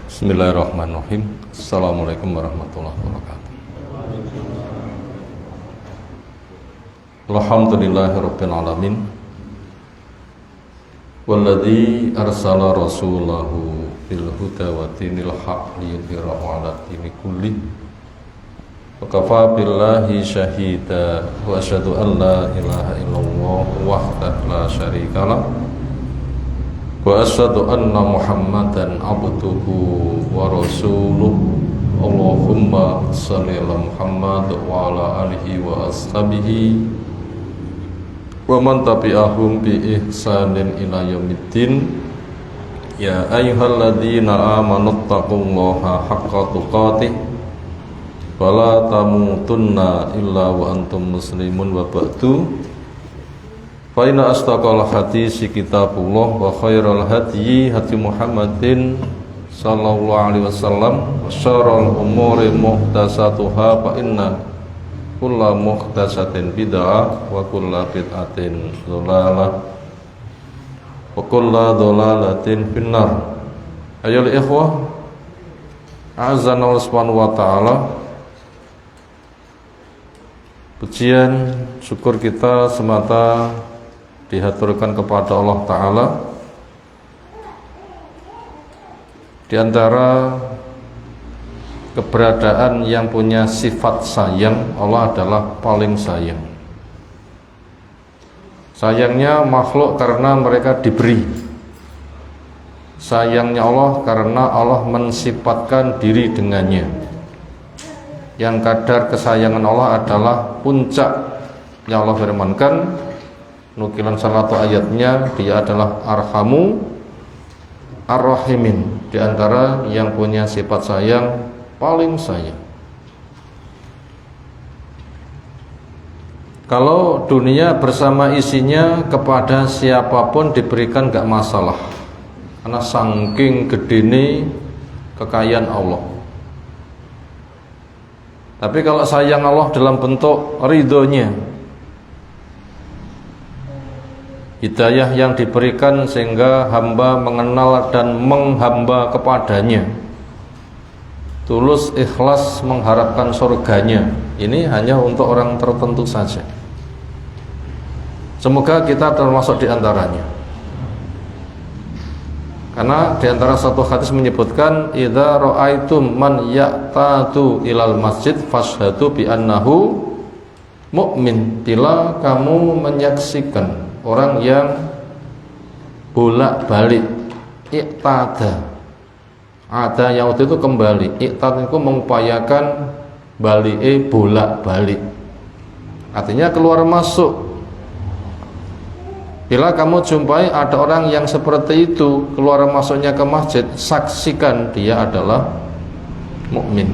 Bismillahirrahmanirrahim. Assalamualaikum warahmatullahi wabarakatuh. Alhamdulillahirabbil alamin. Walladzi arsala rasulahu bil huda wa dinil haq liyudhhirahu 'ala dini kulli. Wa kafa billahi syahida wa asyhadu an la ilaha illallah wahdahu la syarikalah. Wa asyhadu anna Muhammadan abduhu wa rasuluh. Allahumma shalli ala Muhammad wa ala alihi wa ashabihi wa man tabi'ahum bi ihsanin ila yaumiddin. Ya ayyuhalladzina amanu taqullaha haqqa tuqatih wa la tamutunna illa wa antum muslimun wa ba'du. Fa inna asdaqal hadisi kitabullah wa khairal hadyi hadi Muhammadin sallallahu alaihi wasallam wa syarrul umuri muhdatsatuha fa inna kulla muhdatsatin bid'ah wa kulla bid'atin dhalalah wa kulla dhalalatin finnar. Ayyuhal ikhwah, a'azzana Allah subhanahu wa ta'ala. Pujian syukur kita semata dihaturkan kepada Allah Ta'ala. Di antara keberadaan yang punya sifat sayang, Allah adalah paling sayang. Sayangnya makhluk karena mereka diberi. Sayangnya Allah karena Allah mensifatkan diri dengannya. Yang kadar kesayangan Allah adalah puncak yang Allah firmankan. Nukilan salah satu ayatnya, dia adalah arhamu ar-rahimin, di antara yang punya sifat sayang, paling sayang. Kalau dunia bersama isinya kepada siapapun diberikan gak masalah, karena saking gedene kekayaan Allah. Tapi kalau sayang Allah dalam bentuk ridhonya, hidayah yang diberikan sehingga hamba mengenal dan menghamba kepadanya, tulus ikhlas mengharapkan surganya, ini hanya untuk orang tertentu saja. Semoga kita termasuk di antaranya. Karena di antara satu hadis menyebutkan, idza ra'aitum man ya'tatu ilal masjid fashhadu bi annahu mu'min. Bila kamu menyaksikan orang yang bolak-balik, iktada, ada yang waktu itu kembali, iktada itu mengupayakan balik, bolak-balik, artinya keluar masuk. Bila kamu jumpai ada orang yang seperti itu keluar masuknya ke masjid, saksikan dia adalah mukmin.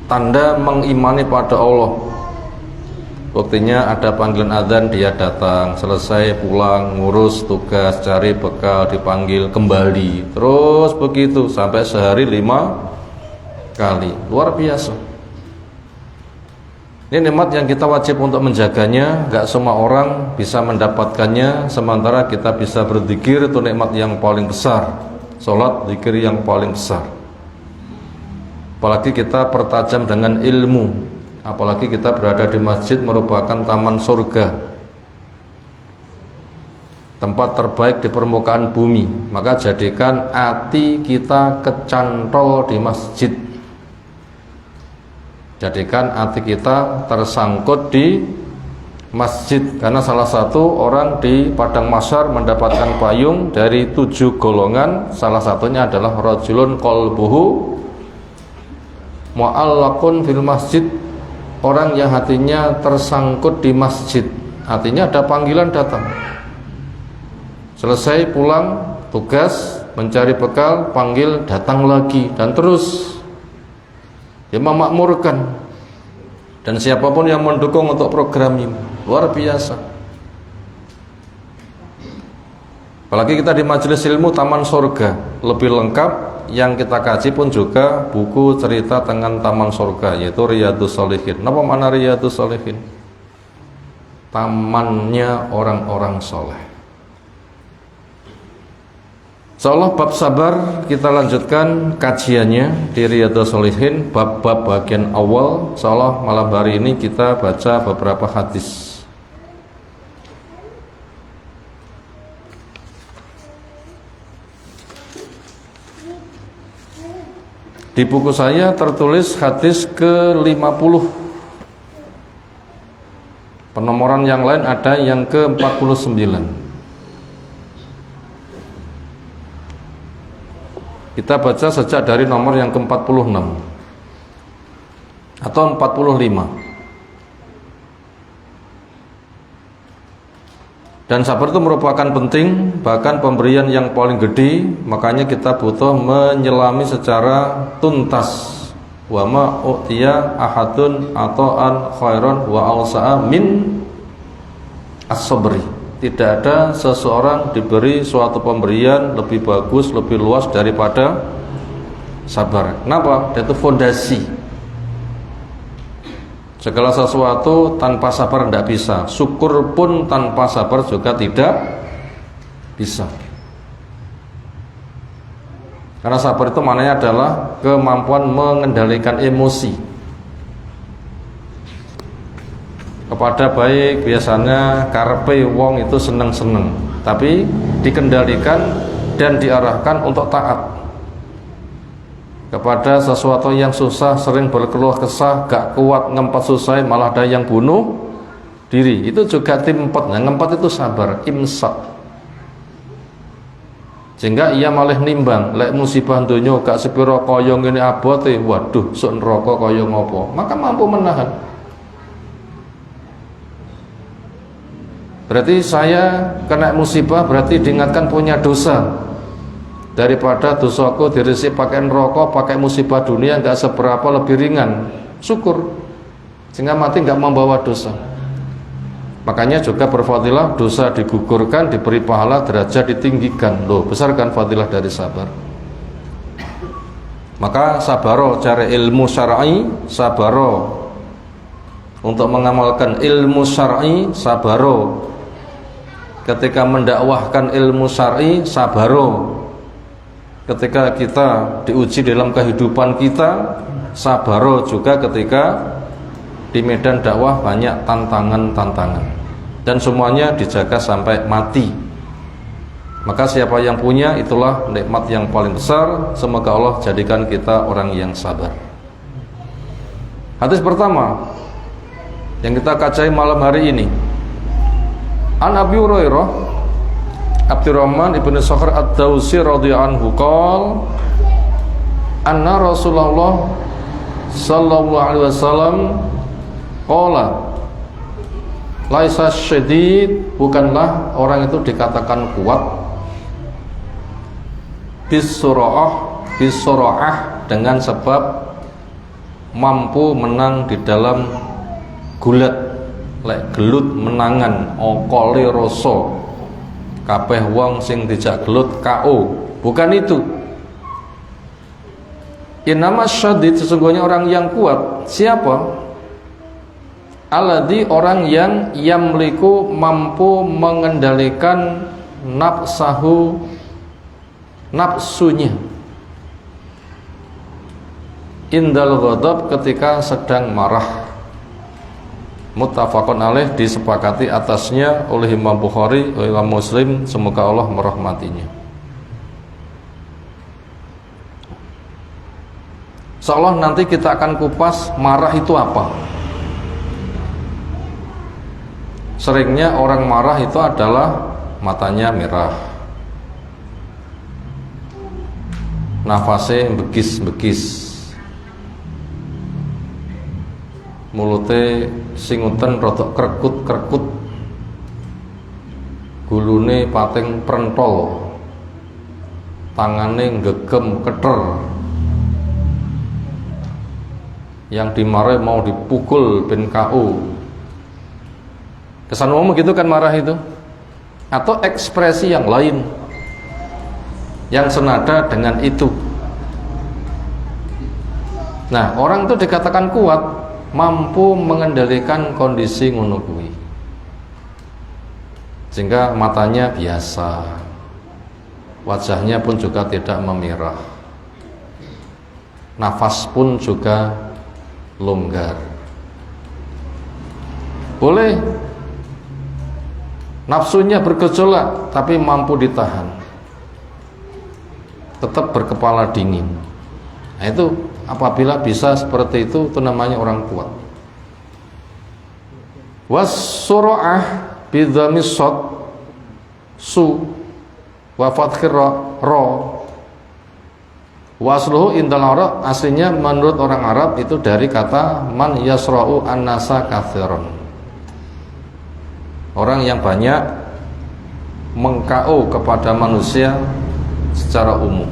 Tanda mengimani pada Allah. Buktinya ada panggilan adzan, dia datang, selesai pulang, ngurus tugas, cari bekal, dipanggil kembali, terus begitu sampai sehari 5 kali. Luar biasa. Ini nikmat yang kita wajib untuk menjaganya. Gak semua orang bisa mendapatkannya, sementara kita bisa berzikir, itu nikmat yang paling besar. Salat, zikir yang paling besar. Apalagi kita pertajam dengan ilmu, apalagi kita berada di masjid, merupakan taman surga, tempat terbaik di permukaan bumi. Maka jadikan hati kita kecantol di masjid, jadikan hati kita tersangkut di masjid. Karena salah satu orang di padang mahsyar mendapatkan payung dari 7 golongan. Salah satunya adalah rajulun qalbuhu mu'allaqun fil masjid, orang yang hatinya tersangkut di masjid. Artinya ada panggilan datang, selesai pulang tugas, mencari bekal, panggil, datang lagi, dan terus dia memakmurkan. Dan siapapun yang mendukung untuk program ini, luar biasa. Apalagi kita di majelis ilmu taman surga, lebih lengkap. Yang kita kaji pun juga buku cerita tentang taman surga, yaitu Riyadhus Shalihin. Apa makna Riyadhus Shalihin? Tamannya orang-orang soleh. Insyaallah bab sabar kita lanjutkan kajiannya di Riyadhus Shalihin, bab-bab bagian awal. Insyaallah malam hari ini kita baca beberapa hadis. Di buku saya tertulis hadis ke-50. Penomoran yang lain ada yang ke-49. Kita baca sejak dari nomor yang ke-46 atau 45. Dan sabar itu merupakan penting, bahkan pemberian yang paling gede. Makanya kita butuh menyelami secara tuntas. Wa ma u'tiya ahadun ata'an khairan wa awsa'a min as-sabri. Tidak ada seseorang diberi suatu pemberian lebih bagus, lebih luas daripada sabar. Kenapa? Itu fondasi. Segala sesuatu tanpa sabar tidak bisa. Syukur pun tanpa sabar juga tidak bisa. Karena sabar itu maknanya adalah kemampuan mengendalikan emosi. Kepada baik biasanya karepe wong itu seneng-seneng, tapi dikendalikan dan diarahkan untuk taat. Kepada sesuatu yang susah sering berkeluh kesah, gak kuat ngempet susah, malah ada yang bunuh diri. Itu juga timpet. Nah, ngempet itu sabar, imsak. Sehingga ia malah nimbang, lek musibah donya gak sepiro kaya ngene abote, waduh sok neraka kaya ngopo. Maka mampu menahan. Berarti saya kena musibah, berarti diingatkan punya dosa. Daripada dosaku diresik pakai neraka, pakai musibah dunia gak seberapa, lebih ringan. Syukur. Sehingga mati gak membawa dosa. Makanya juga berfadilah, dosa digugurkan, diberi pahala, derajat ditinggikan. Loh, besar kan fadilah dari sabar. Maka sabaro cari ilmu syar'i, sabaro untuk mengamalkan ilmu syar'i, sabaro ketika mendakwahkan ilmu syar'i, sabaro ketika kita diuji dalam kehidupan kita, sabaro juga ketika di medan dakwah banyak tantangan-tantangan, dan semuanya dijaga sampai mati. Maka siapa yang punya, itulah nikmat yang paling besar. Semoga Allah jadikan kita orang yang sabar. Hadis pertama yang kita kaji malam hari ini, An Abi Hurairah Abdurrahman ibn Sakhr ad-Dawsi radhiyallahu anhu qala anna Rasulullah sallallahu alaihi wasallam qala laisa syadid, bukanlah orang itu dikatakan kuat, bisura'ah dengan sebab mampu menang di dalam gulat, lek gelut menangan, okole rasa kabeh wong sing dijak gelut KO. Bukan itu. Innama syadid, sesungguhnya orang yang kuat siapa? Alladzi, orang yang yamliku, mampu mengendalikan nafsahu, nafsunya, indal ghadab, ketika sedang marah. Muttafaqun alaih, disepakati atasnya oleh Imam Bukhari, oleh Imam Muslim, semoga Allah merahmatinya. Insyaallah nanti kita akan kupas marah itu apa. Seringnya orang marah itu adalah matanya merah, nafasnya begis-begis, mulute singutan rotok krekut-krekut, gulune pating prentol, tangane gegem keter, yang dimarahi mau dipukul ben KO. Kesan umum gitu kan marah itu. Atau ekspresi yang lain yang senada dengan itu. Nah, orang itu dikatakan kuat, mampu mengendalikan kondisi ngono kuwi, sehingga matanya biasa, wajahnya pun juga tidak memerah, nafas pun juga longgar. Boleh nafsunya bergejolak tapi mampu ditahan, tetap berkepala dingin. Nah, itu apabila bisa seperti itu namanya orang kuat. Was-sur'ah bidhamis shad su wa fathir ra. Wasluhu indal Arab, aslinya menurut orang Arab itu dari kata man yasra'u an-nasa katsiran, orang yang banyak meng-KO kepada manusia secara umum.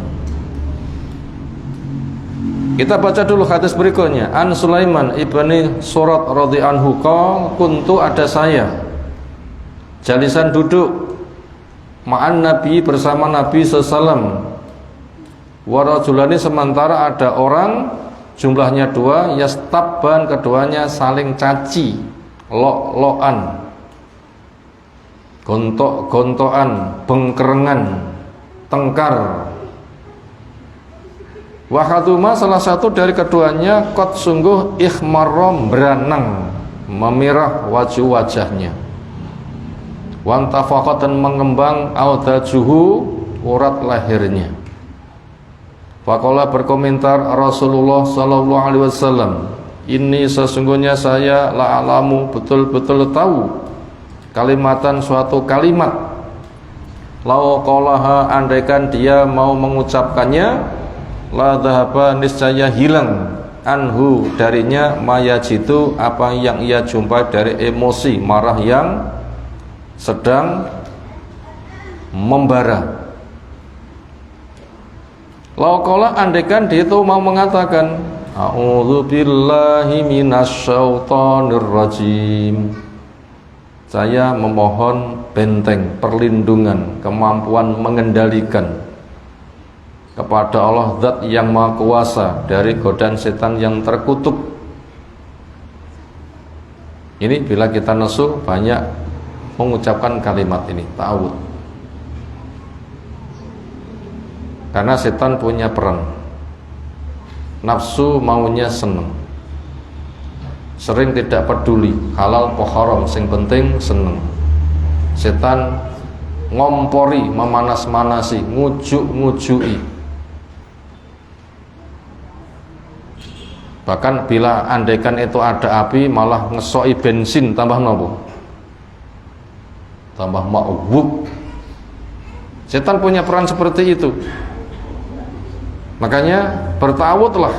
Kita baca dulu hadis berikutnya. An Sulaiman ibni Surat radhiyallahu anhu qala kuntu, ada saya jalisan duduk ma'an Nabi, bersama Nabi sallallahu warajulani, sementara ada orang jumlahnya 2, yastabban, keduanya saling caci, lo-loan, gontok-gontokan, bengkerengan, tengkar. Wahaduma, salah satu dari keduanya, kot sungguh ikhmarrom, beranang, memerah wajahnya, wantafaqat, dan mengembang audajuhu, urat lahirnya. Faqala, berkomentar Rasulullah sallallahu alaihi wasallam, ini sesungguhnya saya la'alamu, betul-betul tahu, kalimatan, suatu kalimat, lau qalaha, andaikan dia mau mengucapkannya, la dhahaba, niscaya hilang, anhu, darinya, mayajitu, apa yang ia jumpai dari emosi marah yang sedang membara. Lau qala, andaikan dia itu mau mengatakan, a'udzu billahi minasyaitonir rajim, saya memohon benteng, perlindungan, kemampuan mengendalikan kepada Allah Zat yang Maha Kuasa dari godaan setan yang terkutuk. Ini bila kita nesu banyak mengucapkan kalimat ini, ta'awud. Karena setan punya peran. Nafsu maunya seneng, sering tidak peduli halal po haram, sing penting seneng. Setan ngompori, memanas-manasi, ngujuk-ngujui. Bahkan bila andaikan itu ada api, malah ngesoi bensin, tambah nopo, tambah ma'wuk. Setan punya peran seperti itu. Makanya bertawudlah.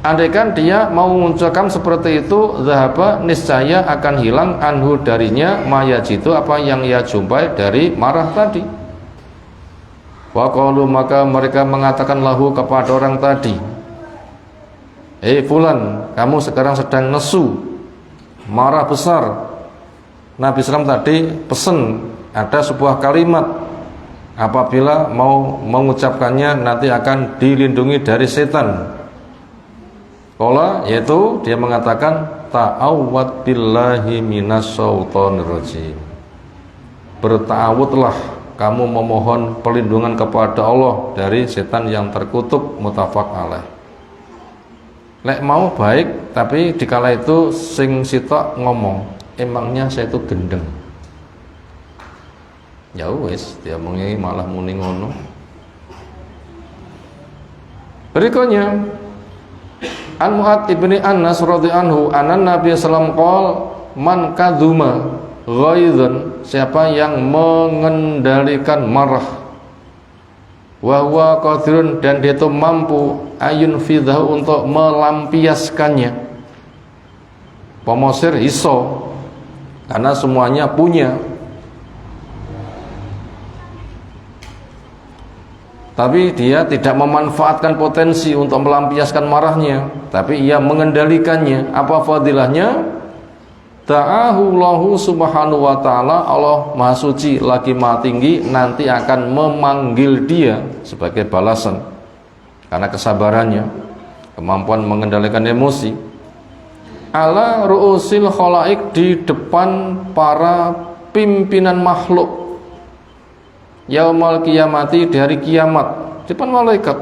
Andaikan dia mau mengucapkan seperti itu, zahaba, niscaya akan hilang, anhu, darinya, mayajitu, apa yang ia jumpai dari marah tadi. Wa qalu, maka mereka mengatakan lahu, kepada orang tadi, fulan, kamu sekarang sedang nesu, marah besar. Nabi SAW tadi pesan ada sebuah kalimat, apabila mau mengucapkannya nanti akan dilindungi dari setan. Qala, yaitu dia mengatakan, ta'awwad billahi minasyaitonir rajim, berta'awudlah, kamu memohon perlindungan kepada Allah dari setan yang terkutuk, muttafaq alaih. Lek mau baik, tapi dikala itu sing sitok ngomong, emangnya saya itu gendeng. Ya wis, dia mengi malah muni ngono. Berikutnya, An Mu'ad ibni Anas radhiyallahu anhu, anan Nabi sallallahu alaihi wasallam qol, man kadzuma ghaizan, siapa yang mengendalikan marah, wa huwa qadirun, dan dia itu mampu, ayun fidhahu, untuk melampiaskannya. Pemosir iso, karena semuanya punya. Tapi dia tidak memanfaatkan potensi untuk melampiaskan marahnya, tapi ia mengendalikannya. Apa fadilahnya? Ta'ahu lahu subhanahu wa ta'ala, Allah Maha Suci lagi Maha Tinggi nanti akan memanggil dia sebagai balasan karena kesabarannya, kemampuan mengendalikan emosi. Ala ru'usil khalaik, di depan para pimpinan makhluk. yaumal kiamati, di hari kiamat, di depan malaikat.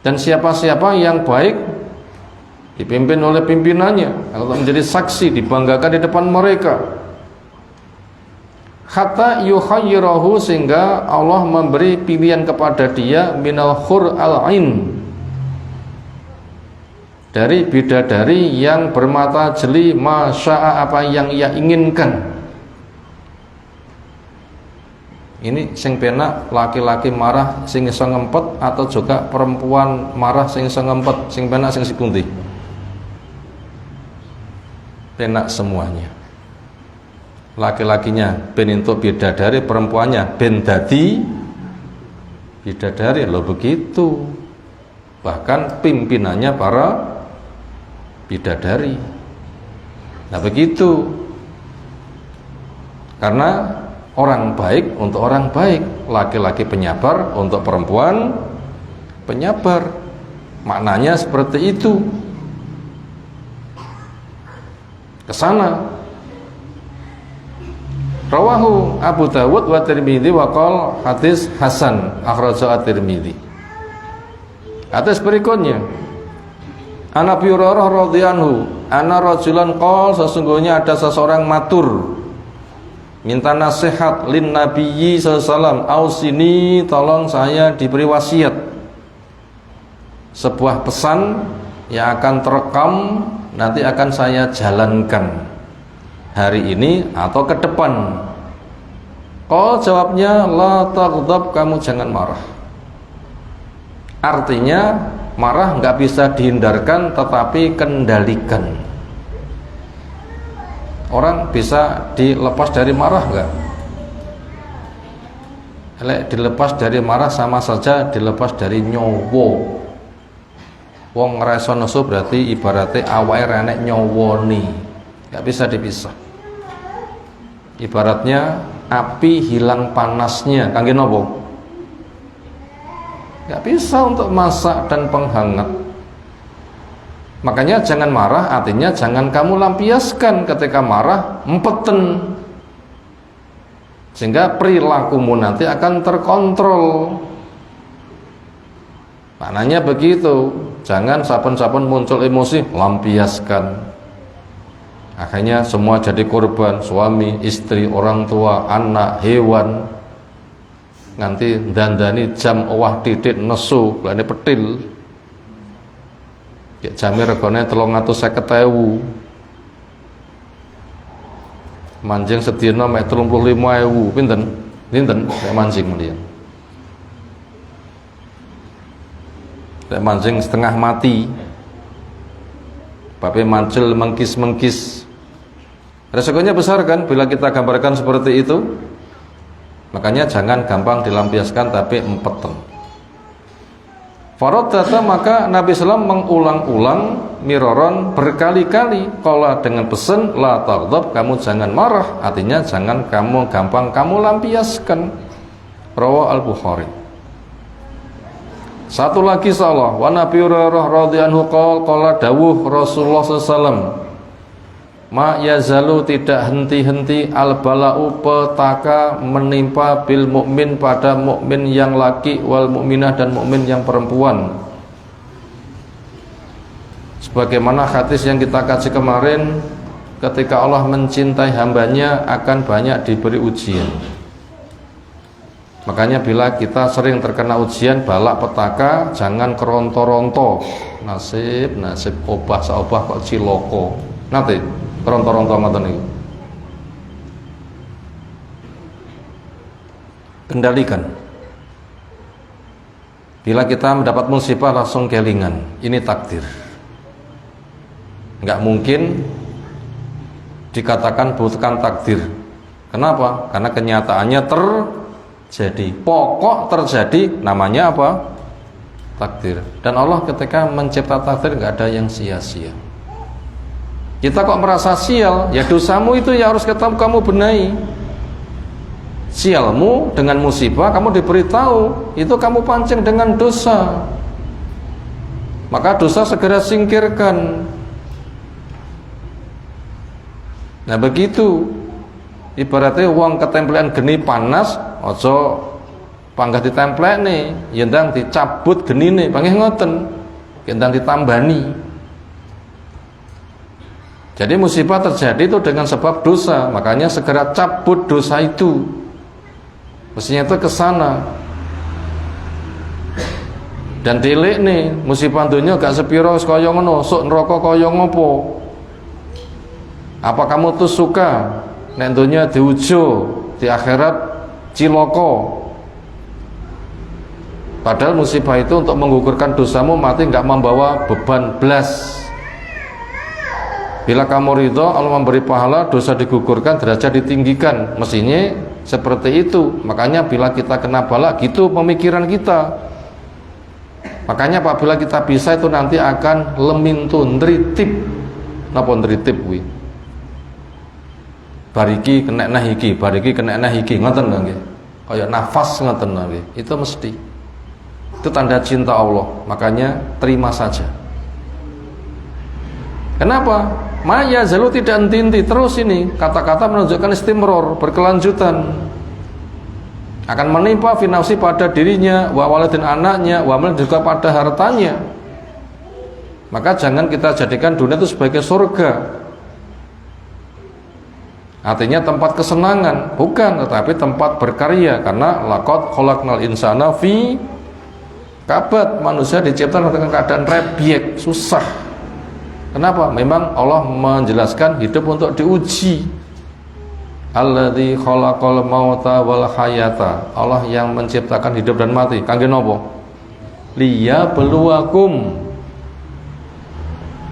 Dan siapa-siapa yang baik dipimpin oleh pimpinannya atau menjadi saksi, dibanggakan di depan mereka. Hatta yukhayyirahu, sehingga Allah memberi pilihan kepada dia minal hur al-ain, dari bidadari yang bermata jeli, masya'a, apa yang ia inginkan. Ini sing penak laki-laki marah sing iso ngempet, atau juga perempuan marah sing iso ngempet, sing penak sing sikundi? Penak semuanya. Laki-lakinya ben entuk bidadari, perempuannya ben dadi bidadari. Loh begitu. Bahkan pimpinannya para bidadari. Nah begitu. Karena orang baik untuk orang baik, laki-laki penyabar untuk perempuan penyabar. Maknanya seperti itu. Kesana. Rawahu Abu Dawud wa Tirmidzi wa qala hadis hasan, akhrajahu at-Tirmidzi. Hadis berikutnya, An Abi Hurairah radhiyallahu anhu, anna rajulan qala, sesungguhnya ada seseorang matur, minta nasihat lin nabiyyi sallallahu alaihi wasallam, ausini, tolong saya diberi wasiat. Sebuah pesan yang akan terekam, nanti akan saya jalankan hari ini atau ke depan. Qal, jawabnya, la taghdab, kamu jangan marah. Artinya marah nggak bisa dihindarkan, tetapi kendalikan. Orang bisa dilepas dari marah nggak? Dilepas dari marah sama saja dilepas dari nyowo. Wong ngerasa nesu berarti ibaratnya awake renek nyowoni, nggak bisa dipisah. Ibaratnya api hilang panasnya, kangge nopo? Nggak bisa untuk masak dan penghangat. Makanya jangan marah, artinya jangan kamu lampiaskan. Ketika marah, empeten, sehingga perilakumu nanti akan terkontrol. Maknanya begitu. Jangan saben-saben muncul emosi, lampiaskan. Akhirnya semua jadi korban, suami, istri, orang tua, anak, hewan. Nanti dandani jam owah titik nesu, belane petil. Ya jame regane 350.000. Manjing sedina mek 35.000, pinten? Pinten nek manjing mliyan. Nek manjing setengah mati. Bape mancil mengkis-mengkis. Resikonya besar kan bila kita gambarkan seperti itu. Makanya jangan gampang dilampiaskan, tapi empeten. Faradata, maka Nabi SAW mengulang-ulang miroron berkali-kali qala, dengan pesan la taghdab, kamu jangan marah, artinya jangan kamu gampang kamu lampiaskan. Rawahu Al-Bukhari. Satu lagi salah, wa Nabi Hurairah radhiyallahu anhu qala dawuh Rasulullah SAW, ma yazalu, tidak henti-henti al-bala'u, petaka menimpa bil mukmin, pada mukmin yang laki, wal mukminah, dan mukmin yang perempuan. Sebagaimana hadis yang kita kaji kemarin, ketika Allah mencintai hambanya akan banyak diberi ujian. Makanya bila kita sering terkena ujian, balak, petaka, jangan keronto-ronto. Nasib obah saobah kok ciloko. Nanti keronto-ronto ngoten niku. Kendalikan. Bila kita mendapat musibah langsung kelingan, ini takdir. Enggak mungkin dikatakan bukan takdir. Kenapa? Karena kenyataannya terjadi. Pokok terjadi, namanya apa? Takdir. Dan Allah ketika mencipta takdir enggak ada yang sia-sia. Kita kok merasa sial, ya dosamu itu ya harus kamu benahi. Sialmu dengan musibah kamu diberitahu, itu kamu pancing dengan dosa. Maka dosa segera singkirkan. Nah begitu. Ibaratnya wong ketemplekan geni panas, aja panggah ditemplekne, yen ndang dicabut genine, panggih ngoten. Yen ndang ditambani. Jadi musibah terjadi itu dengan sebab dosa, makanya segera cabut dosa itu. Mestinya itu ke sana. Dan tilik nih, musibah dunia gak sepiro kaya ngono, sok neraka kaya ngopo. Apa kamu tuh suka nek dunia diujo, di akhirat ciloko? Padahal musibah itu untuk menggugurkan dosamu, mati nggak membawa beban blas. Bila kamu ridho, Allah memberi pahala, dosa digugurkan, derajat ditinggikan. Mestinya seperti itu. Makanya bila kita kena bala, gitu pemikiran kita. Makanya apabila kita bisa itu nanti akan lemintun, nritip. Napa nritip kuwi? Bariki kena nahiki, bariki kena nahiki, ngoten nggih. Kaya nafas ngoten nggih. Itu mesti. Itu tanda cinta Allah. Makanya terima saja. Kenapa? Maya zalu tidak henti-henti terus ini. Kata-kata menunjukkan istimror, berkelanjutan. Akan menimpa finausi pada dirinya, wa waladin anaknya, wa mal juga pada hartanya. Maka jangan kita jadikan dunia itu sebagai surga. Artinya tempat kesenangan, bukan, tetapi tempat berkarya. Karena laqad khalaqnal insana fi kabad, manusia diciptakan dengan keadaan rebyek, susah. Kenapa? Memang Allah menjelaskan hidup untuk diuji. Alladzi khalaqal mauta wal hayata. Allah yang menciptakan hidup dan mati. Kangge napa? Liyabluwakum.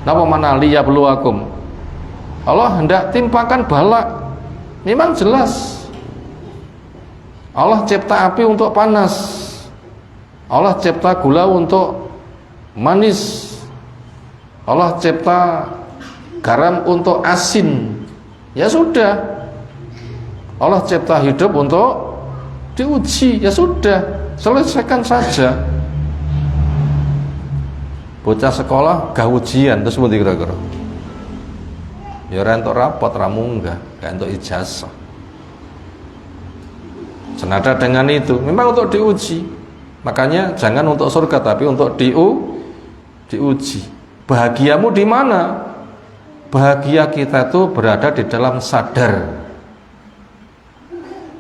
Napa mana liyabluwakum? Allah hendak timpakan bala. Memang jelas. Allah cipta api untuk panas. Allah cipta gula untuk manis. Allah cipta garam untuk asin. Ya sudah. Allah cipta hidup untuk diuji. Ya sudah, selesaikan saja. Bocah sekolah gak ujian terus mesti kira-kira. Ya ora entuk rapot, ra munggah, gak entuk ijazah. Senada dengan itu, memang untuk diuji. Makanya jangan untuk surga tapi untuk diuji. Bahagiamu di mana? Bahagia kita itu berada di dalam sadar.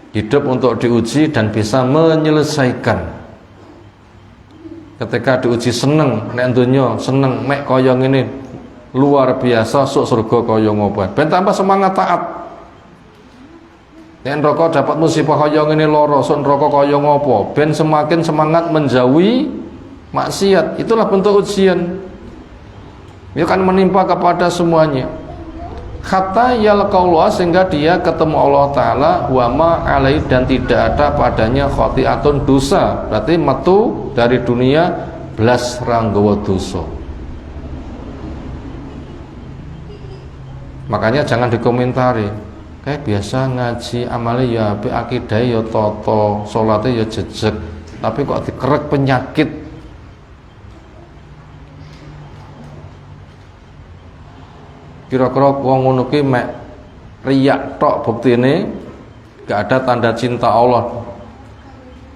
Hidup untuk diuji dan bisa menyelesaikan. Ketika diuji seneng, nek donya seneng, mek kaya ngene luar biasa, sok surga kaya ngopo. Ben tambah semangat taat. Nek neraka dapat musibah kaya ngene lara, sok neraka kaya ngopo. Ben semakin semangat menjauhi maksiat. Itulah bentuk ujian. Itu akan menimpa kepada semuanya. Hatta yalqaullah, sehingga dia ketemu Allah Ta'ala, wama alaih, dan tidak ada padanya khotiatun, dosa. Berarti metu dari dunia blas ranggawa dosa. Makanya jangan dikomentari. Kayak biasa ngaji, amale ya apik, akidah ya tata, salate ya jejeg, tapi kok dikerek penyakit. Kira-kira wong ngono ki mek riyak tok, buktine gak ada tanda cinta Allah,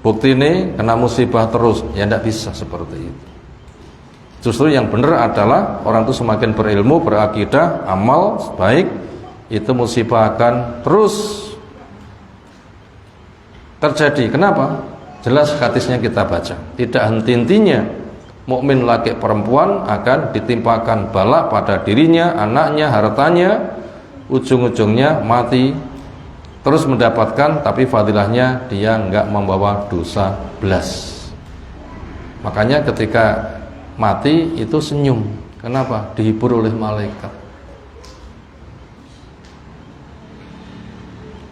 buktine kena musibah terus. Ya ndak bisa seperti itu. Justru yang benar adalah orang itu semakin berilmu, berakidah, amal baik, itu musibah akan terus terjadi. Kenapa? Jelas hadisnya kita baca, tidak henti-hentinya. Mukmin laki perempuan akan ditimpakan bala pada dirinya, anaknya, hartanya, ujung-ujungnya mati, terus mendapatkan, tapi fadilahnya dia enggak membawa dosa belas. Makanya ketika mati itu senyum. Kenapa? Dihibur oleh malaikat.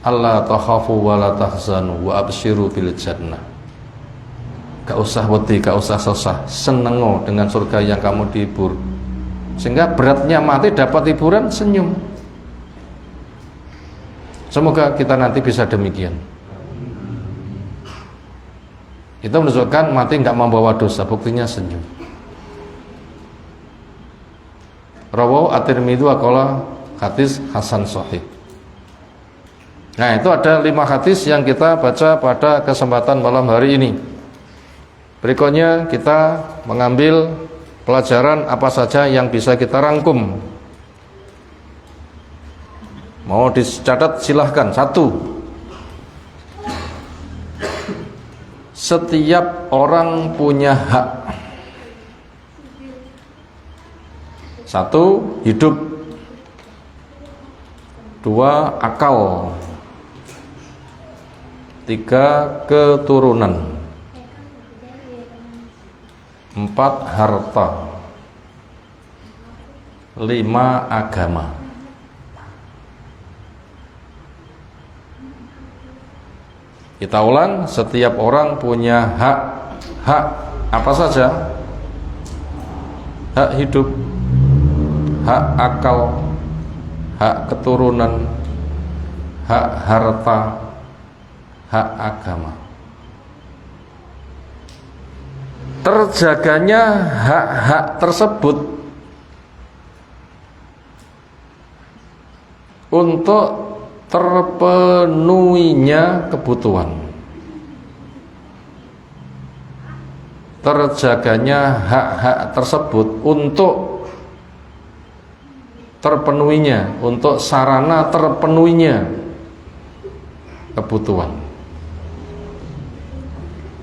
Allah takhafu wa la tahzanu wa absyiru bil jannah. Gak usah wedi, gak usah susah, senengo dengan surga yang kamu dihibur. Sehingga beratnya mati dapat hiburan, senyum. Semoga kita nanti bisa demikian. Itu menunjukkan mati gak membawa dosa, buktinya senyum. Rawahu at-Tirmidzi wa qala hadis hasan sahih. Nah, itu ada 5 hadis yang kita baca pada kesempatan malam hari ini. Berikutnya kita mengambil pelajaran apa saja yang bisa kita rangkum. Mau dicatat silahkan. 1. Setiap orang punya hak. 1. Hidup. 2. Akal. 3. Keturunan. 4. Harta. 5. Agama. Kita ulang, setiap orang punya hak. Hak apa saja? Hak hidup, hak akal, hak keturunan, hak harta, hak agama. Terjaganya hak-hak tersebut untuk terpenuhinya kebutuhan. Terjaganya hak-hak tersebut untuk terpenuhinya, untuk sarana terpenuhinya kebutuhan.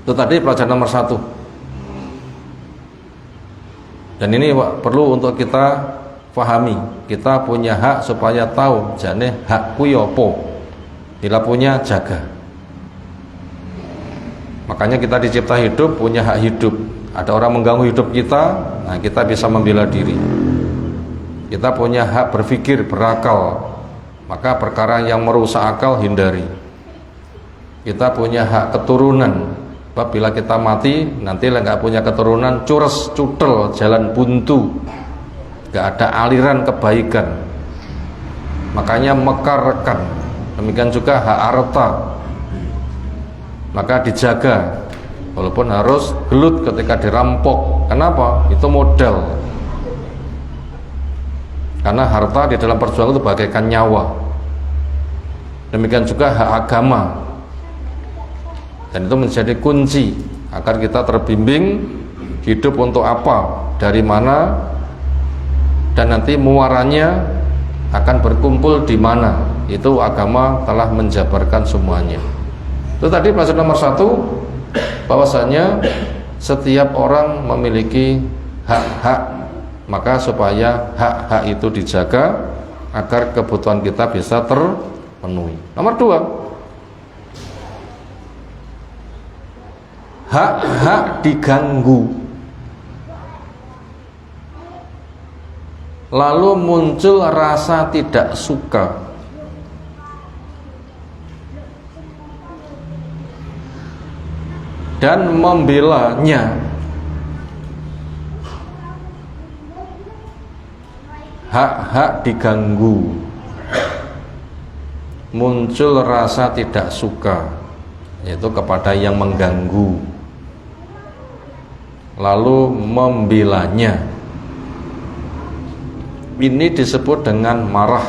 Itu tadi pelajaran nomor 1. Dan ini perlu untuk kita pahami. Kita punya hak supaya tahu jane hakku ya apa. Bila punya jaga. Makanya kita dicipta hidup, punya hak hidup. Ada orang mengganggu hidup kita, nah kita bisa membela diri. Kita punya hak berpikir, berakal. Maka perkara yang merusak akal hindari. Kita punya hak keturunan. Bila kita mati, nanti nggak punya keturunan, cures, cutel, jalan buntu, nggak ada aliran kebaikan. Makanya mekarkan. Demikian juga hak harta, maka dijaga, walaupun harus gelut ketika dirampok. Kenapa? Itu modal. Karena harta di dalam perjuangan itu bagaikan nyawa. Demikian juga hak agama. Dan itu menjadi kunci agar kita terbimbing hidup untuk apa, dari mana, dan nanti muaranya akan berkumpul di mana. Itu agama telah menjabarkan semuanya. Itu tadi pelajaran nomor 1, bahwasanya setiap orang memiliki hak-hak, maka supaya hak-hak itu dijaga agar kebutuhan kita bisa terpenuhi. Nomor 2, hak-hak diganggu, lalu muncul rasa tidak suka, dan membelanya. Hak-hak diganggu, muncul rasa tidak suka, yaitu kepada yang mengganggu, lalu membelanya. Ini disebut dengan marah,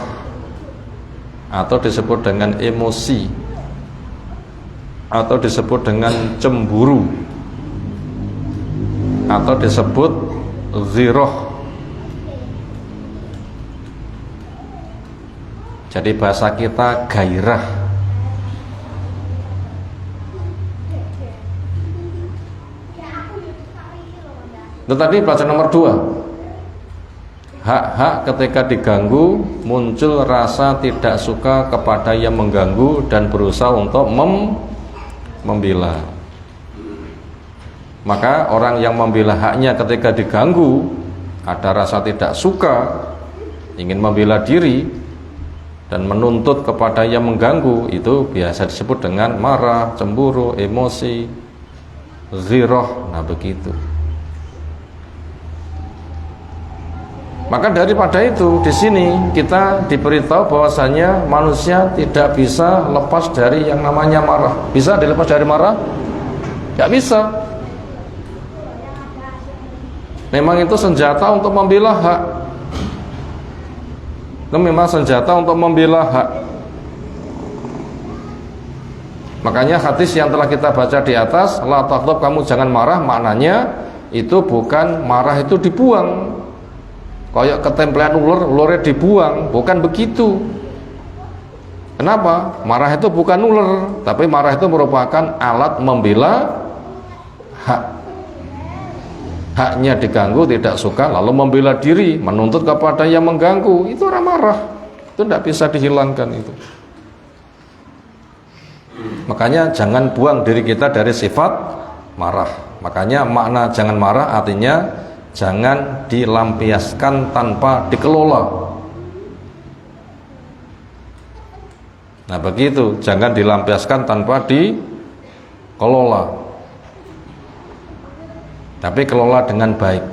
atau disebut dengan emosi, atau disebut dengan cemburu, atau disebut ziroh. Jadi bahasa kita gairah. Tetapi pelajaran nomor 2, hak-hak ketika diganggu muncul rasa tidak suka kepada yang mengganggu dan berusaha untuk membela. Maka orang yang membela haknya ketika diganggu ada rasa tidak suka, ingin membela diri dan menuntut kepada yang mengganggu, itu biasa disebut dengan marah, cemburu, emosi, ziroh. Nah begitu. Maka daripada itu, di sini kita diberitahu bahwasanya manusia tidak bisa lepas dari yang namanya marah. Bisa dilepas dari marah? Tidak bisa. Memang itu senjata untuk membela hak. Itu memang senjata untuk membela hak. Makanya hadis yang telah kita baca di atas, la taghdab, kamu jangan marah, maknanya itu bukan marah itu dibuang. Kayak ketempelan ular, ularnya dibuang, bukan begitu. Kenapa? Marah itu bukan ular, tapi marah itu merupakan alat membela hak. Haknya diganggu, tidak suka, lalu membela diri, menuntut kepada yang mengganggu. Itu orang marah. Itu tidak bisa dihilangkan itu. Makanya jangan buang diri kita dari sifat marah. Makanya makna jangan marah artinya jangan dilampiaskan tanpa dikelola. Nah begitu, jangan dilampiaskan tanpa dikelola, tapi kelola dengan baik.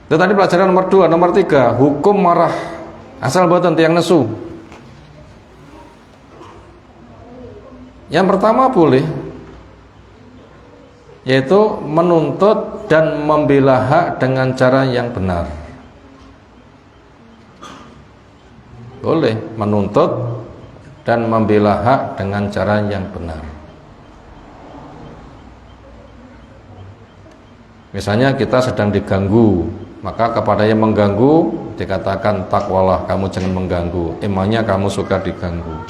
Itu tadi pelajaran nomor 2. Nomor 3, hukum marah asal boten tiang nesu. Yang pertama boleh, yaitu menuntut dan membela hak dengan cara yang benar. Boleh menuntut dan membela hak dengan cara yang benar. Misalnya kita sedang diganggu, maka kepada yang mengganggu dikatakan takwalah, kamu jangan mengganggu, emangnya kamu suka diganggu.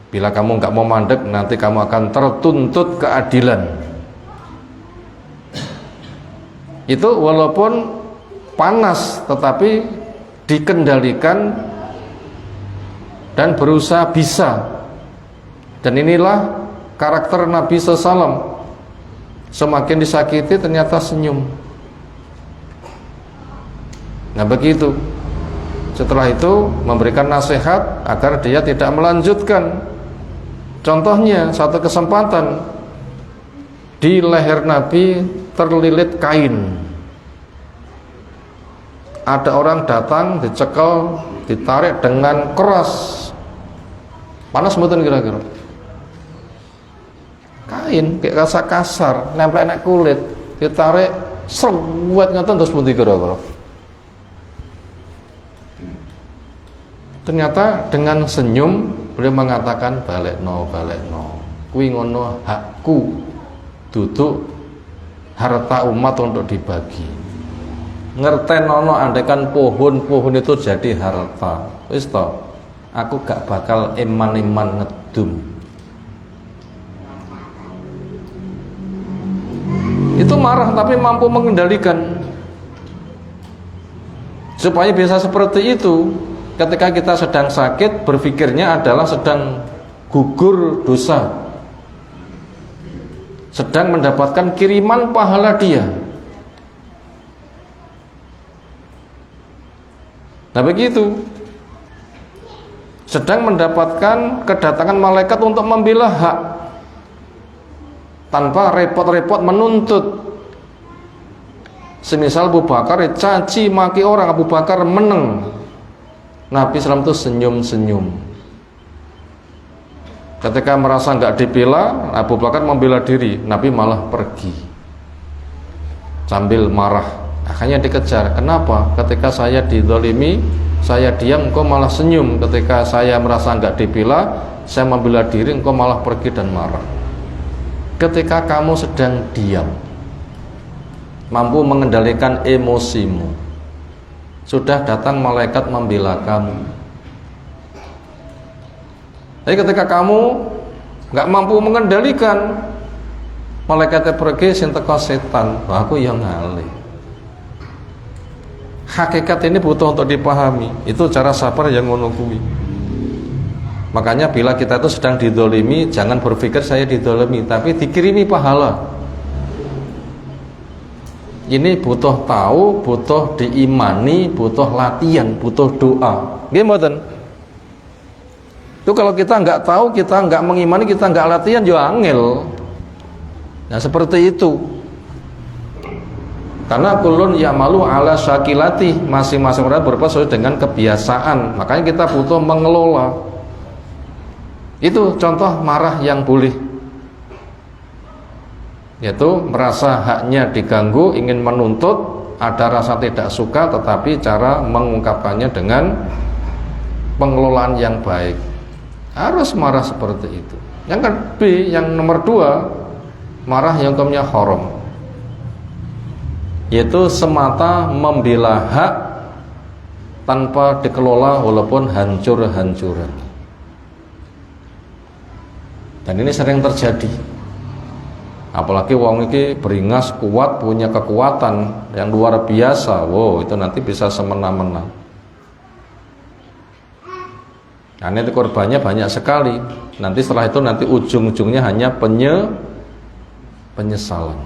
Bila kamu nggak mau mandek, nanti kamu akan tertuntut keadilan. Itu walaupun panas, tetapi dikendalikan dan berusaha bisa. Dan inilah karakter Nabi SAW. Semakin disakiti ternyata senyum. Nah begitu. Setelah itu memberikan nasihat agar dia tidak melanjutkan. Contohnya, satu kesempatan di leher Nabi terlilit kain. Ada orang datang, dicekel, ditarik dengan keras. Panas mboten kira-kira? Kain kayak kasar, nempel nek kulit, ditarik sewet ngoten terus pundi kira-kira? Ternyata dengan senyum beliau mengatakan balekno, kuwi ngono hakku, duduk harta umat untuk dibagi. Ngertenono andaikan pohon itu jadi harta, wis to, aku gak bakal eman-eman ngedum. Itu marah tapi mampu mengendalikan. Supaya bisa seperti itu, ketika kita sedang sakit, berpikirnya adalah sedang gugur dosa, sedang mendapatkan kiriman pahala dia. Nah begitu, sedang mendapatkan kedatangan malaikat untuk membela hak, tanpa repot-repot menuntut. Semisal Abu Bakar caci maki orang, Abu Bakar meneng, Nabi SAW itu senyum-senyum. Ketika merasa nggak dibela, Abu Bakar membela diri, Nabi malah pergi sambil marah. Akhirnya dikejar. Kenapa? Ketika saya dizalimi, saya diam, engkau malah senyum. Ketika saya merasa nggak dibela, saya membela diri, engkau malah pergi dan marah. Ketika kamu sedang diam, mampu mengendalikan emosimu, sudah datang malaikat membela kamu. Tapi ketika kamu nggak mampu mengendalikan, malaikatnya pergi, sing teko setan. Wah, aku yang ngalih. Hakikat ini butuh untuk dipahami. Itu cara sabar yang ngono kuwi. Makanya bila kita itu sedang didolimi, jangan berpikir saya didolimi, tapi dikirimi pahala. Ini butuh tahu, butuh diimani, butuh latihan, butuh doa. Nggih mboten? Itu kalau kita nggak tahu, kita nggak mengimani, kita nggak latihan, yo angel. Nah seperti itu. Karena kulun ya'malu ala syakilati, masing-masing orang berbuat sesuai dengan kebiasaan. Makanya kita butuh mengelola. Itu contoh marah yang boleh, yaitu merasa haknya diganggu, ingin menuntut, ada rasa tidak suka, tetapi cara mengungkapkannya dengan pengelolaan yang baik. Harus marah seperti itu. Yang nomor 2, marah yang hukumnya haram, yaitu semata membela hak tanpa dikelola walaupun hancur-hancuran. Dan ini sering terjadi. Apalagi wong iki beringas kuat, punya kekuatan yang luar biasa. Wow, itu nanti bisa semena-mena. Nah, nanti korbannya banyak sekali. Nanti setelah itu nanti ujung-ujungnya hanya penyesalan.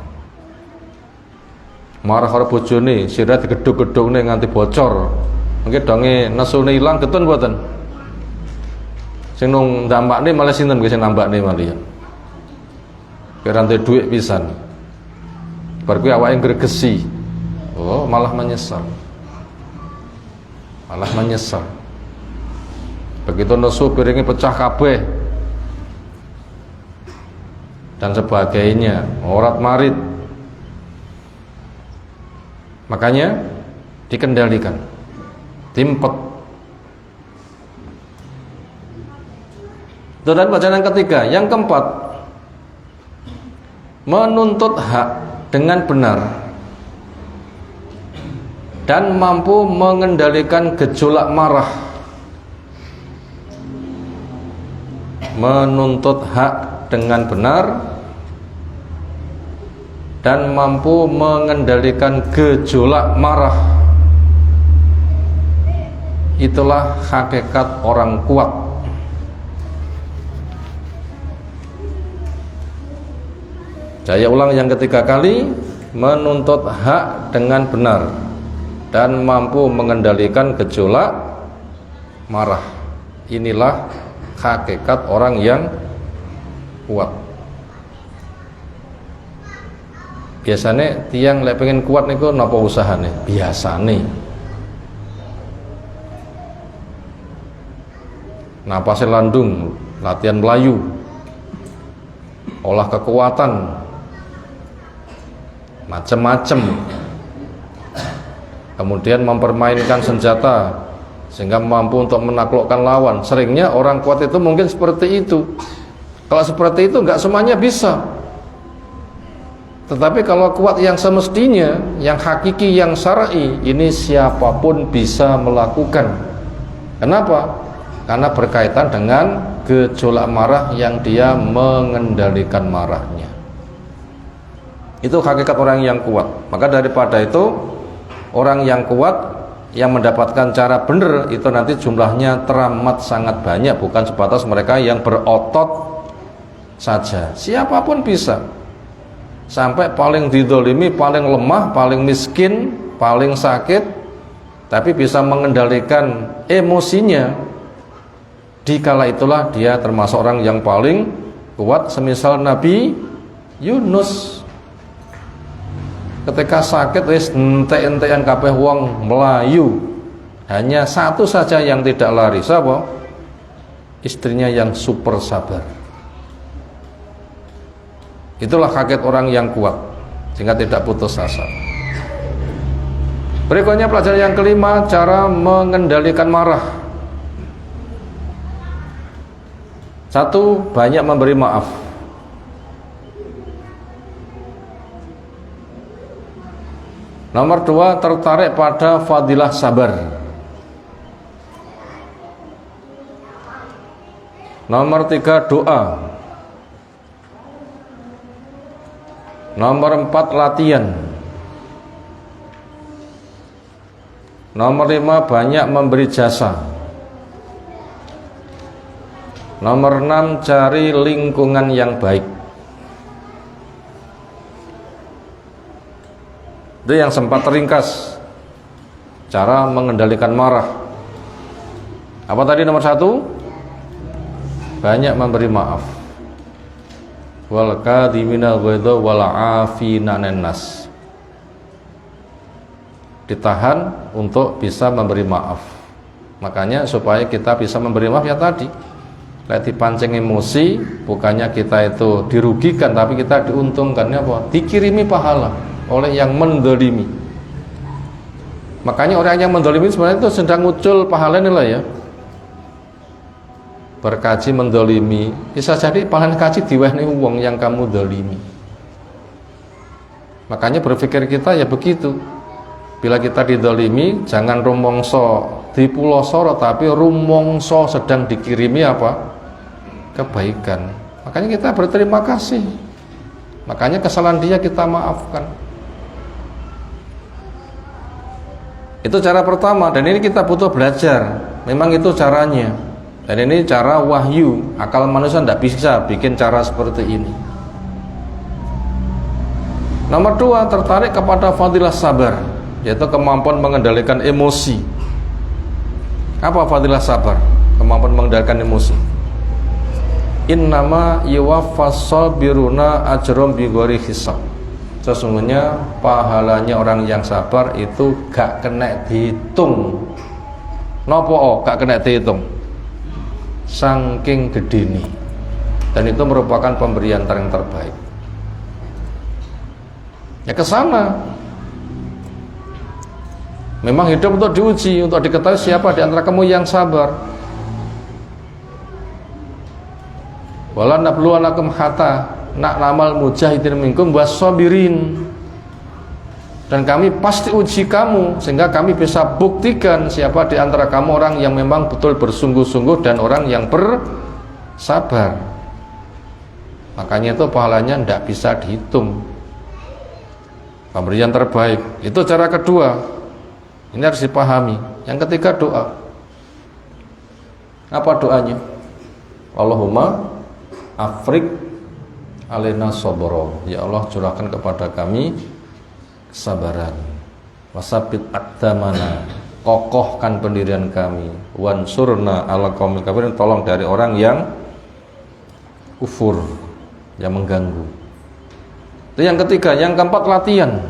Marah karo bojone, sira digedhuk-gedhukne nganti bocor. Mungkin donge nesune ilang ketun mboten. Sing nang ndampakne malah sinten sing nambakne malian. Kira ndek dhuwit pisan. Bar kuwi awake gregesi. Oh, malah menyesal. Malah menyesal. Begitu nesu piringnya pecah kabeh dan sebagainya, orat marit. Makanya dikendalikan, timpet. Dan bacaan yang ketiga, yang keempat, menuntut hak dengan benar dan mampu mengendalikan gejolak marah. Menuntut hak dengan benar dan mampu mengendalikan gejolak marah. Itulah hakikat orang kuat. Saya ulang yang ketiga kali, menuntut hak dengan benar dan mampu mengendalikan gejolak marah. Inilah hakikat orang yang kuat. Biasanya tiang lek pengen kuat niku napa usahane? Biasane napasnya landung, latihan melayu, olah kekuatan, macam-macam. Kemudian mempermainkan senjata sehingga mampu untuk menaklukkan lawan. Seringnya orang kuat itu mungkin seperti itu. Kalau seperti itu enggak semuanya bisa. Tetapi kalau kuat yang semestinya, yang hakiki, yang syar'i, ini siapapun bisa melakukan. Kenapa? Karena berkaitan dengan gejolak marah yang dia mengendalikan marahnya. Itu hakikat orang yang kuat. Maka daripada itu, orang yang kuat yang mendapatkan cara benar itu nanti jumlahnya teramat sangat banyak, bukan sebatas mereka yang berotot saja. Siapapun bisa. Sampai paling didolimi, paling lemah, paling miskin, paling sakit, tapi bisa mengendalikan emosinya. Dikala itulah dia termasuk orang yang paling kuat. Semisal Nabi Yunus, ketika sakit wis entek-entekan kabeh wong melayu, hanya satu saja yang tidak lari. Siapa? Istrinya yang super sabar. Itulah hakikat orang yang kuat, sehingga tidak putus asa. Berikutnya pelajaran yang kelima, cara mengendalikan marah. 1. Banyak memberi maaf. Nomor 2, tertarik pada fadilah sabar. Nomor 3, doa. Nomor 4, latihan. Nomor 5, banyak memberi jasa. Nomor 6, cari lingkungan yang baik. Itu yang sempat teringkas cara mengendalikan marah. Apa tadi nomor 1? Banyak memberi maaf. Wal kadhimina ghaidha wal 'afina 'anil nas. Ditahan untuk bisa memberi maaf. Makanya supaya kita bisa memberi maaf ya tadi, lek dipancing emosi, bukannya kita itu dirugikan, tapi kita diuntungkannya apa? Dikirimi pahala oleh yang mendolimi. Makanya orang yang mendolimi sebenarnya itu sedang muncul pahalanya lah ya. Berkaji mendolimi, bisa jadi pahala kaji diwenehi wong yang kamu dolimi. Makanya berpikir kita ya begitu. Bila kita didolimi, jangan rumongso dipulosoro, tapi rumongso sedang dikirimi apa? Kebaikan. Makanya kita berterima kasih. Makanya kesalahan dia kita maafkan. Itu cara pertama, dan ini kita butuh belajar. Memang itu caranya. Dan ini cara wahyu. Akal manusia tidak bisa bikin cara seperti ini. Nomor 2, tertarik kepada fadilah sabar, yaitu kemampuan mengendalikan emosi. Apa fadilah sabar? Kemampuan mengendalikan emosi. Innama yuwaffas sabiruna ajrum bighairi hisab. Sesungguhnya pahalanya orang yang sabar itu gak kena dihitung. Nopo gak kena dihitung? Saking gede nih. Dan itu merupakan pemberian yang terbaik. Ya ke sana. Memang hidup untuk diuji, untuk diketahui siapa di antara kamu yang sabar. Wala nabluwanakum hatta na'lamal mujahidin minkum was-sabirin. Dan kami pasti uji kamu sehingga kami bisa buktikan siapa di antara kamu orang yang memang betul bersungguh-sungguh dan orang yang bersabar. Makanya itu pahalanya tidak bisa dihitung. Pemberian terbaik. Itu cara kedua. Ini harus dipahami. Yang ketiga doa. Apa doanya? Allahumma afrik alaina sabra. Ya Allah, curahkan kepada kami kesabaran. Wasabit aqdamana, kokohkan pendirian kami. Wansurna ala qaumil kafirin, tolong dari orang yang kufur, yang mengganggu. Itu yang ketiga. Yang keempat, latihan.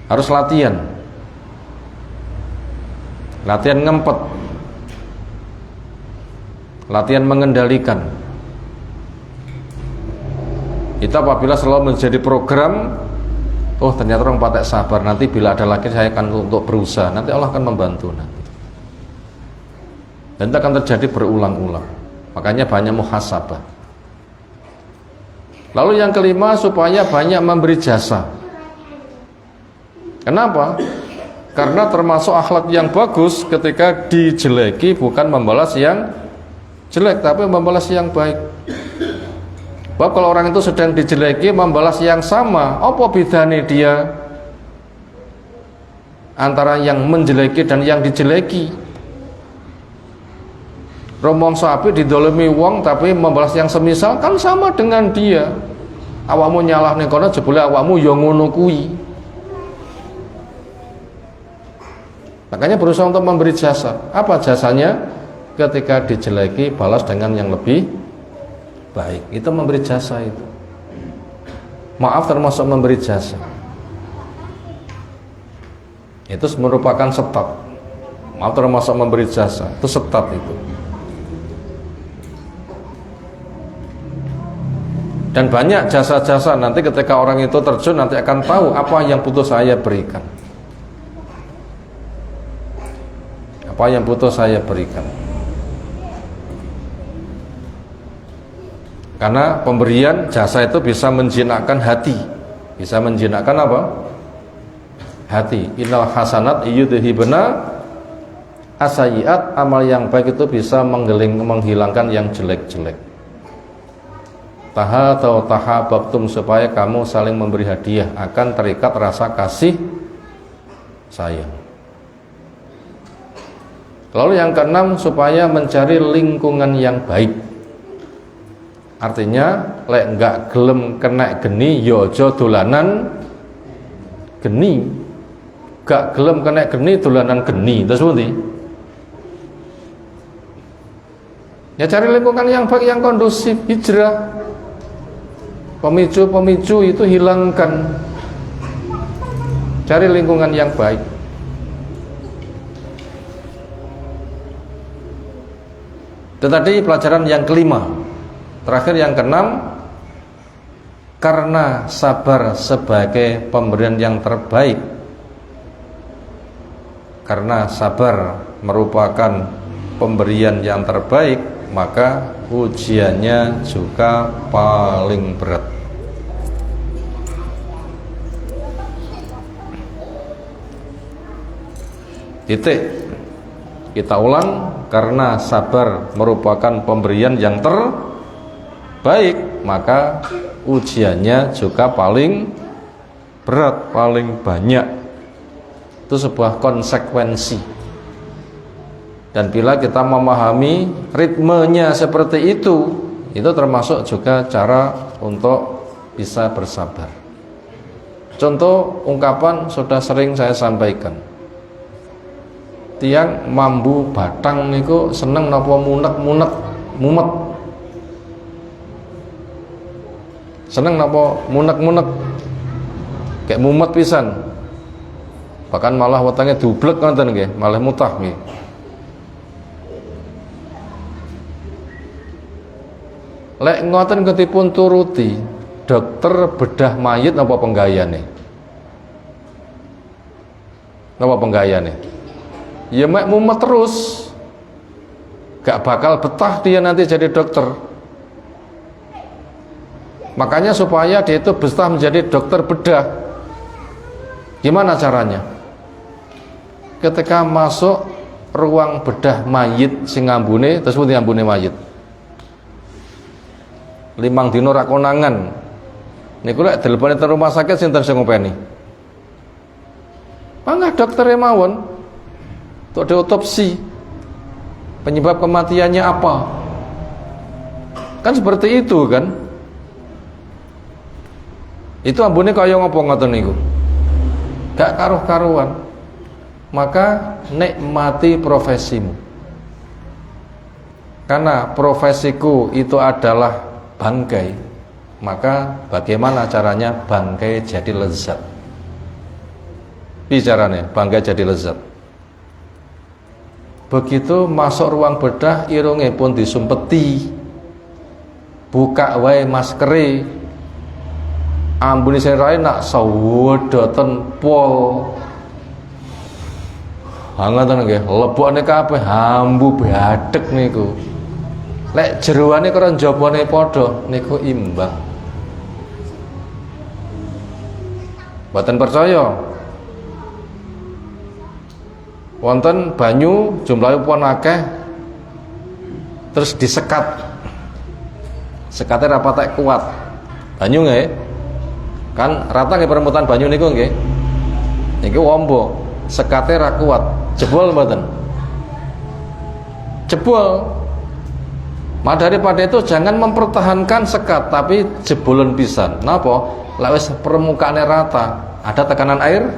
Harus latihan. Latihan ngempet. Latihan mengendalikan. Itu apabila selalu menjadi program, oh ternyata orang patek sabar, nanti bila ada lagi saya akan untuk berusaha, nanti Allah akan membantu nanti. Dan itu akan terjadi berulang-ulang. Makanya banyak muhasabah. Lalu yang kelima, supaya banyak memberi jasa. Kenapa? Karena termasuk akhlak yang bagus ketika dijeleki bukan membalas yang jelek, tapi membalas yang baik. Bahwa kalau orang itu sedang dijeleki membalas yang sama, apa bedanya dia antara yang menjeleki dan yang dijeleki? Romong sapi didolimi wong tapi membalas yang semisal kan sama dengan dia. Awakmu nyalah ning kono jebule awakmu ya ngono kuwi. Makanya berusaha untuk memberi jasa. Apa jasanya? Ketika dijeleki balas dengan yang lebih baik. Itu memberi jasa itu. Maaf termasuk memberi jasa. Itu merupakan setat. Maaf termasuk memberi jasa. Itu setat itu. Dan banyak jasa-jasa nanti ketika orang itu terjun nanti akan tahu apa yang butuh saya berikan. Apa yang butuh saya berikan. Karena pemberian jasa itu bisa menjinakkan hati. Bisa menjinakkan apa? Hati. Innal hasanat yudhibna asayyiat. Amal yang baik itu bisa menghilangkan yang jelek-jelek. Tahatau tahabbtum, supaya kamu saling memberi hadiah, akan terikat rasa kasih sayang. Lalu yang keenam, supaya mencari lingkungan yang baik. Artinya lek enggak gelem kena geni ya aja dolanan geni. Gak gelem kena geni dolanan geni. Terus pundi? Ya cari lingkungan yang baik, yang kondusif, hijrah. Pemicu-pemicu itu hilangkan. Cari lingkungan yang baik. Itu tadi pelajaran yang kelima. Terakhir yang keenam, karena sabar sebagai pemberian yang terbaik, karena sabar merupakan pemberian yang terbaik, maka ujiannya juga paling berat. Titik. Kita ulang, karena sabar merupakan pemberian yang terbaik, maka ujiannya juga paling berat, paling banyak. Itu sebuah konsekuensi. Dan bila kita memahami ritmenya seperti itu termasuk juga cara untuk bisa bersabar. Contoh ungkapan sudah sering saya sampaikan. Tiang mambu batang niku seneng napa mumet? Seneng napa munek? Kayak mumet pisan. Bahkan malah wetenge dublek ngoten nggih, malah mutah nggih. Lek ngoten ketipun turuti dokter bedah mayit napa penggayane? Napa penggayane? Ya mek mumet terus, gak bakal betah dia nanti jadi dokter. Makanya supaya dia itu betah menjadi dokter bedah, gimana caranya? Ketika masuk ruang bedah mayit sing ngambune, terus pun ngambune mayit 5 dino ra konangan niku lek telepone teng rumah sakit sinten sing ngopeni? Mangga doktere mawon untuk diotopsi, penyebab kematiannya apa. Kan seperti itu kan. Itu ambune kaya ngopo ngoten niku, gak karuh-karuan. Maka nikmati profesimu, karena profesiku itu adalah bangkai. Maka bagaimana caranya bangkai jadi lezat? Bicaranya bangkai jadi lezat. Begitu masuk ruang bedah, irunge pun disumpeti, buka wae maskere, ambune sirahe nak sawedoten pol, hangaten nggih, lebokne kabeh hambu badhek niku. Lek jeroane karo njabane padha niku imbang. Mboten percaya? Wonten banyu jumlahnya pun akeh, terus disekat, sekatnya rapatek kuat, banyu nggih, kan rata nggih permutan banyu niku nggih, niki wombo, sekatnya ra kuat, jebol mboten, jebol. Maka daripada itu jangan mempertahankan sekat, tapi jebolan pisan. Napa? Lek wis permukaannya rata, ada tekanan air?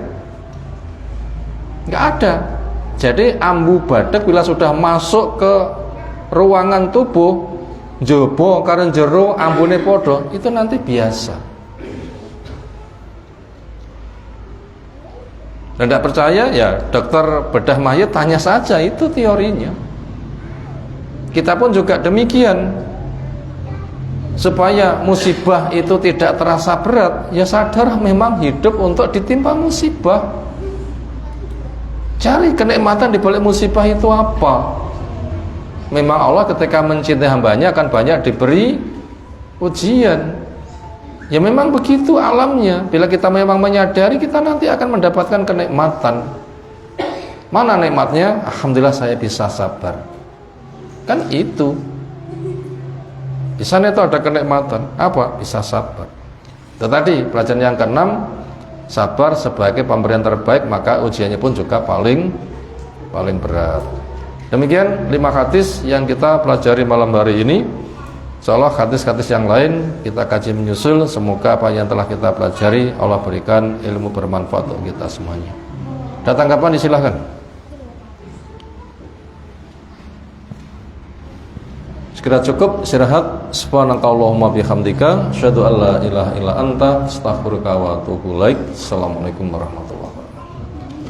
Enggak ada. Jadi ambu badhek bila sudah masuk ke ruangan tubuh, njaba karo jero ambune padha, itu nanti biasa. Dan tidak percaya ya dokter bedah mayat tanya saja, itu teorinya. Kita pun juga demikian. Supaya musibah itu tidak terasa berat, ya sadar memang hidup untuk ditimpa musibah. Cari kenikmatan di balik musibah itu apa? Memang Allah ketika mencintai hambanya akan banyak diberi ujian. Ya memang begitu alamnya. Bila kita memang menyadari, kita nanti akan mendapatkan kenikmatan. Mana nikmatnya? Alhamdulillah saya bisa sabar. Kan itu. Di sana itu ada kenikmatan. Apa? Bisa sabar. Itu tadi pelajaran yang ke-6, sabar sebagai pemberian terbaik, maka ujiannya pun juga paling berat. Demikian 5 hadis yang kita pelajari malam hari ini. Insyaallah hadis-hadis yang lain kita kaji menyusul. Semoga apa yang telah kita pelajari Allah berikan ilmu bermanfaat untuk kita semuanya. Ada tanggapan, disilahkan. Sekira cukup istirahat. Subhanakallahumma bihamdika asyhadu an la ilaha illa anta astaghfiruka wa atubu ilaik. Assalamualaikum warahmatullahi wabarakatuh.